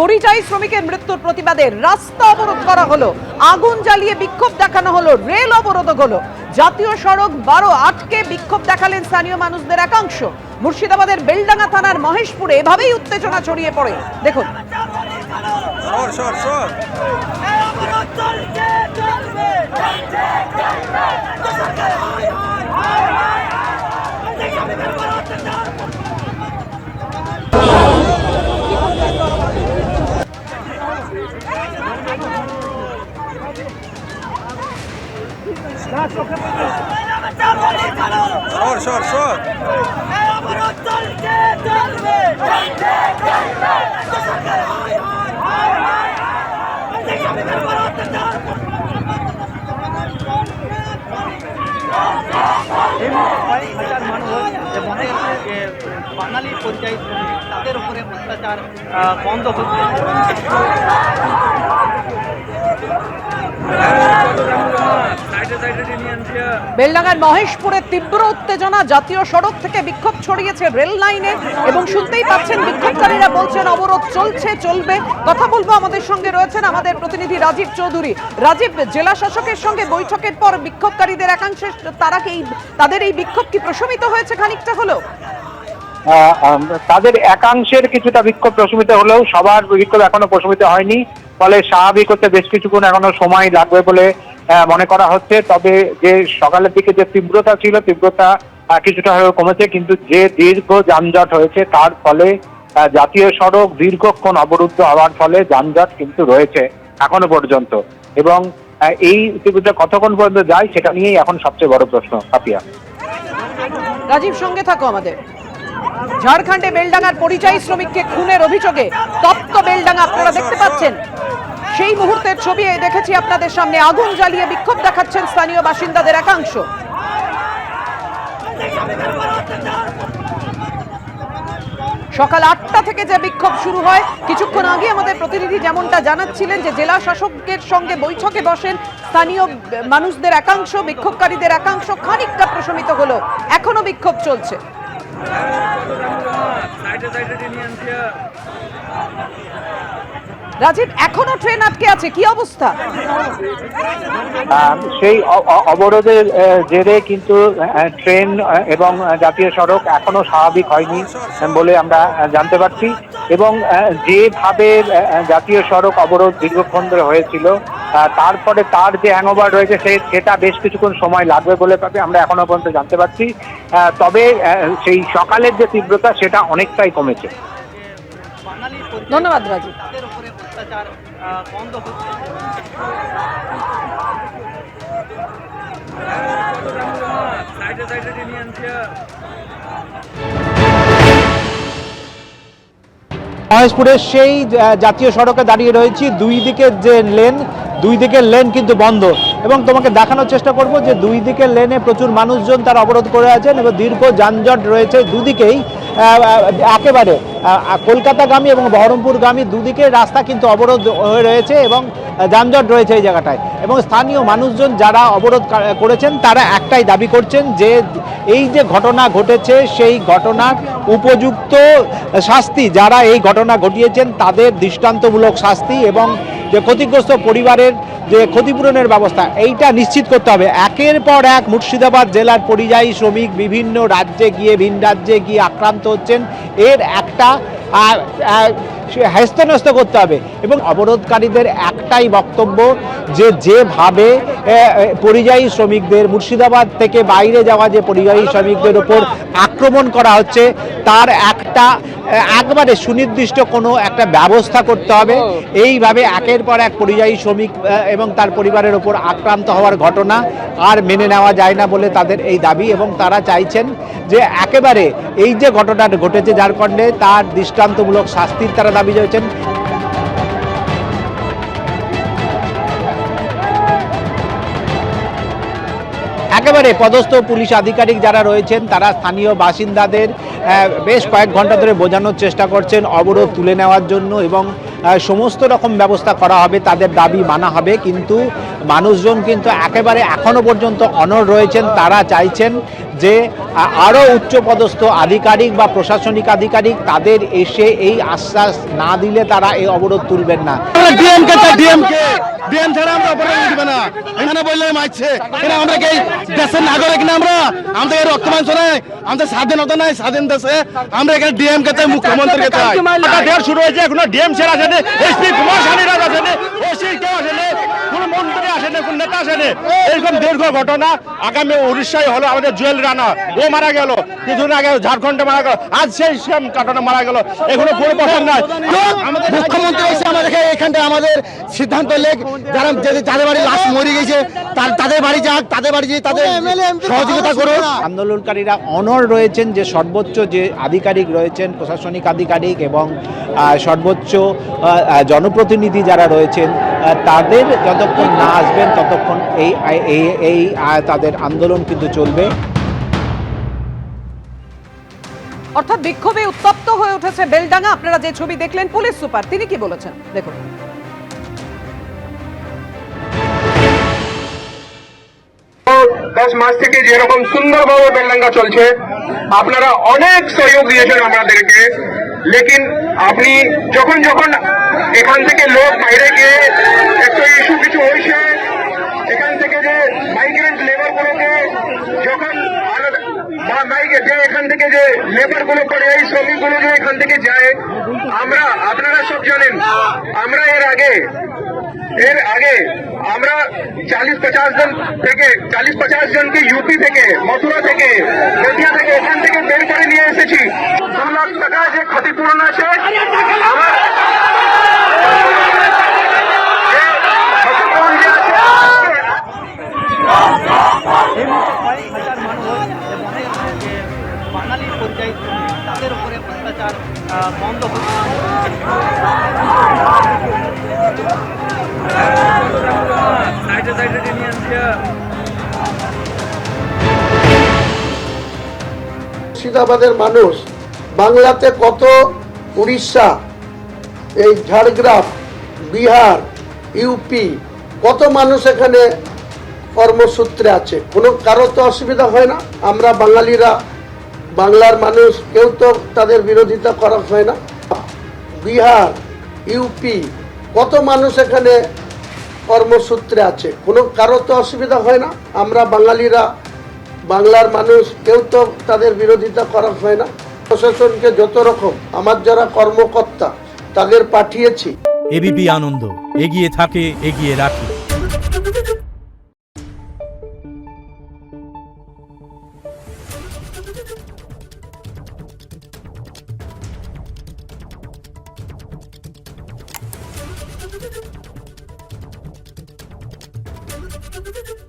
পরিযায়ী শ্রমিকের মৃত্যুর প্রতিবাদে রাস্তা অবরোধ করা হলো, আগুন জ্বালিয়ে বিক্ষোভ দেখানো হলো, রেল অবরোধ হলো, জাতীয় সড়ক 12 আটকে বিক্ষোভ দেখালেন স্থানীয় মানুষদের একাংশ। মুর্শিদাবাদের বেলডাঙ্গা থানার মহেশপুরে এভাবেই উত্তেজনা ছড়িয়ে পড়ে। দেখুন। বাঙালি পরিযায়ী শ্রমিক তাদের উপরে অত্যাচার বন্ধ হচ্ছে। বেলডাঙ্গার মহেশপুরে তীব্র উত্তেজনা, জাতীয় সড়ক থেকে বিক্ষোভ ছড়িয়েছে রেল লাইনে এবং শুনতেই পাচ্ছেন বিক্ষোভকারীরা বলছেন অবরোধ চলছে, চলবে। কথা বলবো, আমাদের সঙ্গে রয়েছেন আমাদের প্রতিনিধি রাজীব চৌধুরী। রাজীব, জেলা শাসকের সঙ্গে বৈঠকের পর বিক্ষোভকারীদের একাংশে তাদের এই বিক্ষোভ কি প্রশমিত হয়েছে খানিকটা হলো? তাদের একাংশের কিছুটা বিক্ষোভ প্রশমিত হলেও সবার বিক্ষোভ এখনো প্রশমিত হয়নি, ফলে স্বাভাবিক হতে বেশ কিছুক্ষণ এখনো সময় লাগবে বলে মনে করা হচ্ছে। তবে যে সকালের দিকে যে তীব্রতা ছিল, তীব্রতা কিছুটা হলেও কমেছে, কিন্তু যে দীর্ঘ যানজট হয়েছে তার ফলে জাতীয় সড়ক দীর্ঘক্ষণ অবরুদ্ধ হওয়ার ফলে যানজট কিন্তু রয়েছে এখনো পর্যন্ত, এবং এই তীব্রতা কতক্ষণ পর্যন্ত যায় সেটা নিয়েই এখন সবচেয়ে বড় প্রশ্ন। পাপিয়া, রাজীব সঙ্গে থাকো আমাদের। ঝাড়খণ্ডে বেলডাঙ্গার পরিযায়ী শ্রমিককে খুনের অভিযোগে তপ্ত বেলডাঙ্গা আপনারা দেখতে পাচ্ছেন। সেই মুহূর্তের ছবি দেখেছি আপনাদের সামনে। আগুন জ্বালিয়ে বিক্ষোভ দেখাচ্ছেন স্থানীয় বাসিন্দাদের একাংশ। সকাল 8টা থেকে যে বিক্ষোভ শুরু হয়, কিছুক্ষণ আগে আমাদের প্রতিনিধি যেমনটা জানাচ্ছিলেন যে জেলা শাসকের সঙ্গে বৈঠকে বসেন স্থানীয় মানুষদের একাংশ, বিক্ষোভকারীদের একাংশ খানিকটা প্রশমিত হলো, এখনো বিক্ষোভ চলছে। রাজীব, এখনো ট্রেন আটকে আছে, কি অবস্থা? সেই অবরোধের জেরে কিন্তু ট্রেন এবং জাতীয় সড়ক এখনো স্বাভাবিক হয়নি বলে আমরা জানতে পারছি, এবং যেভাবে জাতীয় সড়ক অবরোধ দীর্ঘক্ষণ ধরে হয়েছিল, তারপরে তার যে হ্যাংওভার রয়েছে সেটা বেশ কিছুক্ষণ সময় লাগবে বলে আমরা এখনো পর্যন্ত জানতে পারছি। তবে সেই সকালের যে তীব্রতা সেটা অনেকটাই কমেছে। ধন্যবাদ রাজীব। তাদের উপরে অত্যাচার বন্ধ হচ্ছে। মহেশপুরের সেই জাতীয় সড়কে দাঁড়িয়ে রয়েছি, দুই দিকের যে লেন, দুই দিকের লেন কিন্তু বন্ধ, এবং তোমাকে দেখানোর চেষ্টা করব যে দুই দিকের লেনে প্রচুর মানুষজন তারা অবরোধ করে আছেন এবং দীর্ঘ যানজট রয়েছে দুদিকেই। একেবারে কলকাতাগামী এবং বহরমপুরগামী দুদিকের রাস্তা কিন্তু অবরোধ হয়ে রয়েছে এবং যানজট রয়েছে এই জায়গাটায়। এবং স্থানীয় মানুষজন যারা অবরোধ করেছেন তারা একটাই দাবি করছেন যে এই যে ঘটনা ঘটেছে সেই ঘটনার উপযুক্ত শাস্তি, যারা এই ঘটনা ঘটিয়েছেন তাদের দৃষ্টান্তমূলক শাস্তি, এবং যে ক্ষতিগ্রস্ত পরিবারের যে ক্ষতিপূরণের ব্যবস্থা এইটা নিশ্চিত করতে হবে। একের পর এক মুর্শিদাবাদ জেলার পরিযায়ী শ্রমিক বিভিন্ন রাজ্যে গিয়ে ভিন রাজ্যে গিয়ে আক্রান্ত হচ্ছেন, এর একটা হ্যস্ত করতে হবে। এবং অবরোধকারীদের একটাই বক্তব্য যে যেভাবে পরিযায়ী শ্রমিকদের মুর্শিদাবাদ থেকে বাইরে যাওয়া যে পরিযায়ী শ্রমিকদের উপর আক্রমণ করা হচ্ছে তার একবারে সুনির্দিষ্ট কোনো একটা ব্যবস্থা করতে হবে। এইভাবে একের পর এক পরিযায়ী শ্রমিক এবং তার পরিবারের ওপর আক্রান্ত হওয়ার ঘটনা আর মেনে নেওয়া যায় না বলে তাদের এই দাবি, এবং তারা চাইছেন যে একেবারে এই যে ঘটনাটা ঘটেছে ঝাড়খণ্ডে তার দৃষ্টান্তমূলক শাস্তির তারা দাবি রয়েছেন। একেবারে পদস্থ পুলিশ আধিকারিক যারা রয়েছেন তারা স্থানীয় বাসিন্দাদের বেশ কয়েক ঘন্টা ধরে বোঝানোর চেষ্টা করছেন অবরোধ তুলে নেওয়ার জন্য, এবং সমস্ত রকম ব্যবস্থা করা হবে, তাদের দাবি মানা হবে। কিন্তু মানুষজন কিন্তু একেবারে এখনো পর্যন্ত অনড় রয়েছেন, তারা চাইছেন যে আরও উচ্চপদস্থ আধিকারিক বা প্রশাসনিক আধিকারিক তাদের এসে এই আশ্বাস না দিলে তারা এই অবরোধ তুলবেন না। ডিএমকে ডিএম ছাড়া আমরা অপরাধ দিবে না, এখানে বললে মারছে। এখানে আমরা কি দেশের নাগরিক না? আমাদের রক্ত মাংস নাই, আমাদের স্বাধীনতা নাই। স্বাধীন দেশে আমরা এখানে ডিএমকে চাই, মুখ্যমন্ত্রীকে চাই। শুরু হয়েছে, এখনো ডিএম স্যার আসেনি, এসপি কুমার শালীরাজ আসেনি, ওসি কেউ আসেনি, কোন মন্ত্রী আসেনি, কোন নেতা আসেনি। এইরকম দীর্ঘ ঘটনা। আগামী উড়িষ্যায় হলো আমাদের জুয়েল রানা, ও মারা গেল কিছুদিন আগে, ঝাড়খণ্ডে মারা গেল, আজ সেই সেম ঘটনা মারা গেল, এখনো কোনো প্রশ্ন নাই। আমাদের মুখ্যমন্ত্রী এসে আমাদেরকে এখানটা আমাদের সিদ্ধান্ত লেখ, যারা যাদের বাড়ি লাশ মরে গেছে তাদের বাড়ি যাক, তাদের বাড়ি যেয়ে তাদের সহযোগিতা করুন। আন্দোলনকারীরা অনড় রয়েছেন যে সর্বোচ্চ যে আধিকারিক রয়েছেন, প্রশাসনিক আধিকারিক এবং সর্বোচ্চ জনপ্রতিনিধি যারা রয়েছেন, তাদের যতক্ষণ না আসবেন ততক্ষণ এই তাদের আন্দোলন কিন্তু চলবে। অর্থাৎ বিক্ষোভে উত্তপ্ত হয়ে উঠেছে বেলডাঙ্গা। আপনারা যে ছবি দেখলেন, পুলিশ সুপার তিনি কি বলেছেন দেখুন। दस मास থেকে যেরকম সুন্দরভাবে বেলডাঙ্গা চলছে, আপনারা অনেক সহযোগ দিয়েছেন আমাদেরকে। লেকিন আপনি যখন যখন এখান থেকে লোক বাইরে গিয়ে একটা ইস্যু কিছু হয়েছে, এখান থেকে যে মাইগ্রেন্ট লেবার গুলোকে যখন যে এখান থেকে যে লেবার গুলো করে, এই শ্রমিক গুলো যে এখান থেকে যায়, আমরা আপনারা সব জানেন, আমরা এর আগে আমরা 40-50 জন থেকে 40-50 জনকে ইউপি থেকে, মথুরা থেকে, বেতিয়া থেকে এখান থেকে বের করে নিয়ে এসেছি। 2 লাখ টাকা যে ক্ষতিপূরণ আছে, এই মুহূর্তে কয়েক হাজার মানুষ মনে হচ্ছে যে বাঙালির পরিযায়ী শ্রমিক, তাদের উপরে অত্যাচার বন্ধ হচ্ছে। মুর্শিদাবাদের মানুষ বাংলাতে কত, উড়িষ্যা, এই ঝাড়গ্রাম, বিহার, ইউপি, কত মানুষ এখানে কর্মসূত্রে আছে, কোনো কারো তো অসুবিধা হয় না। আমরা বাঙালিরা, বাংলার মানুষ, কেউ তো তাদের বিরোধিতা করা হয় না। বিহার, ইউপি, কত মানুষ এখানে কর্মসূত্রে আছে, কোনো কারো তো অসুবিধা হয় না। আমরা বাঙালিরা, বাংলার মানুষ, কেউ তো তাদের বিরোধিতা করা হয় না। প্রশাসনকে যত রকম আমার যারা কর্মকর্তা তাদের পাঠিয়েছি। এবিপি আনন্দ, এগিয়ে থাকে, এগিয়ে রাখে। Thank you.